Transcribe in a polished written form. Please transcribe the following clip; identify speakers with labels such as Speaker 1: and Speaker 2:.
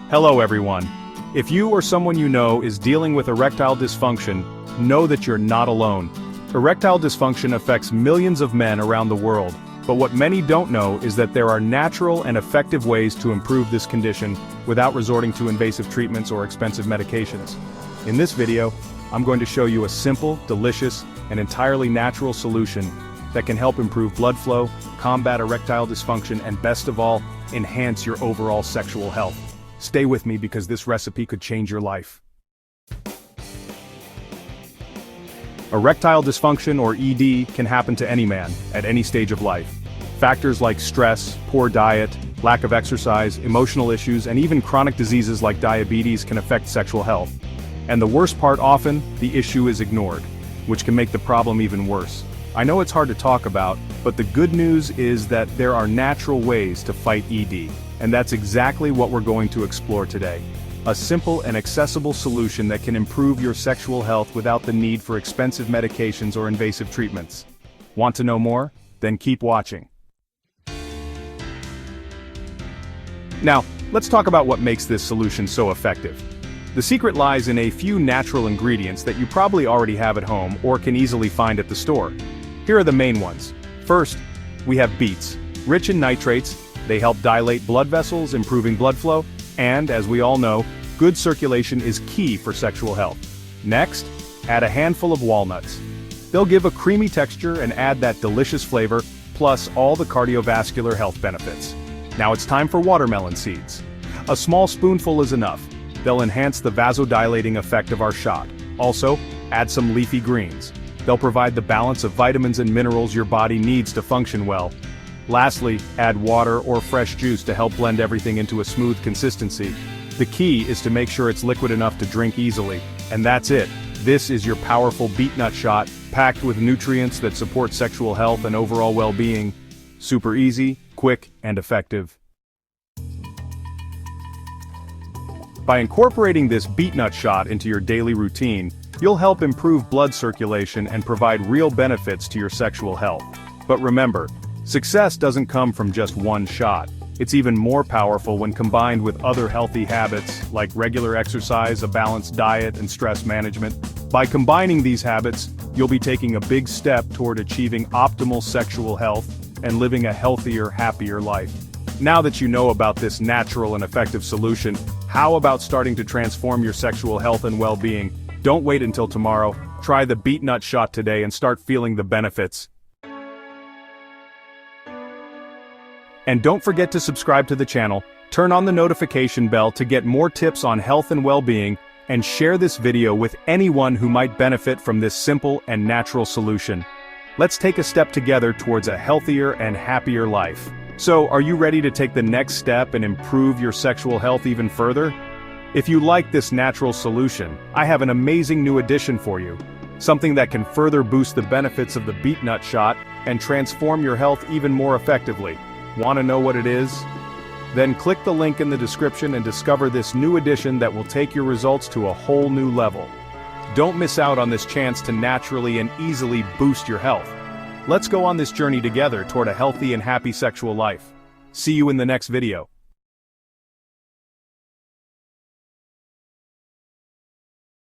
Speaker 1: Hello everyone. If you or someone you know is dealing with erectile dysfunction, know that you're not alone. Erectile dysfunction affects millions of men around the world, but what many don't know is that there are natural and effective ways to improve this condition without resorting to invasive treatments or expensive medications. In this video, I'm going to show you a simple, delicious, and entirely natural solution that can help improve blood flow, combat erectile dysfunction, and best of all, enhance your overall sexual health. Stay with me because this recipe could change your life. Erectile dysfunction, or ED, can happen to any man, at any stage of life. Factors like stress, poor diet, lack of exercise, emotional issues, and even chronic diseases like diabetes can affect sexual health. And the worst part, often, the issue is ignored, which can make the problem even worse. I know it's hard to talk about, but the good news is that there are natural ways to fight ED. And that's exactly what we're going to explore today. A simple and accessible solution that can improve your sexual health without the need for expensive medications or invasive treatments. Want to know more? Then keep watching. Now, let's talk about what makes this solution so effective. The secret lies in a few natural ingredients that you probably already have at home or can easily find at the store. Here are the main ones. First, we have beets. Rich in nitrates, they help dilate blood vessels, improving blood flow, and, as we all know, good circulation is key for sexual health. Next, add a handful of walnuts. They'll give a creamy texture and add that delicious flavor, plus all the cardiovascular health benefits. Now it's time for watermelon seeds. A small spoonful is enough. They'll enhance the vasodilating effect of our shot. Also, add some leafy greens. They'll provide the balance of vitamins and minerals your body needs to function well. Lastly, add water or fresh juice to help blend everything into a smooth consistency. The key is to make sure it's liquid enough to drink easily. And that's it. This is your powerful Beatenut Shot, packed with nutrients that support sexual health and overall well-being. Super easy, quick, and effective. By incorporating this Beatenut Shot into your daily routine, you'll help improve blood circulation and provide real benefits to your sexual health. But remember, success doesn't come from just one shot. It's even more powerful when combined with other healthy habits, like regular exercise, a balanced diet, and stress management. By combining these habits, you'll be taking a big step toward achieving optimal sexual health and living a healthier, happier life. Now that you know about this natural and effective solution, how about starting to transform your sexual health and well-being? Don't wait until tomorrow. Try the Beatenut Shot today and start feeling the benefits. And don't forget to subscribe to the channel, turn on the notification bell to get more tips on health and well-being, and share this video with anyone who might benefit from this simple and natural solution. Let's take a step together towards a healthier and happier life. So, are you ready to take the next step and improve your sexual health even further? If you like this natural solution, I have an amazing new addition for you. Something that can further boost the benefits of the Beatenut Shot and transform your health even more effectively. Want to know what it is? Then click the link in the description and discover this new addition that will take your results to a whole new level. Don't miss out on this chance to naturally and easily boost your health. Let's go on this journey together toward a healthy and happy sexual life. See you in the next video.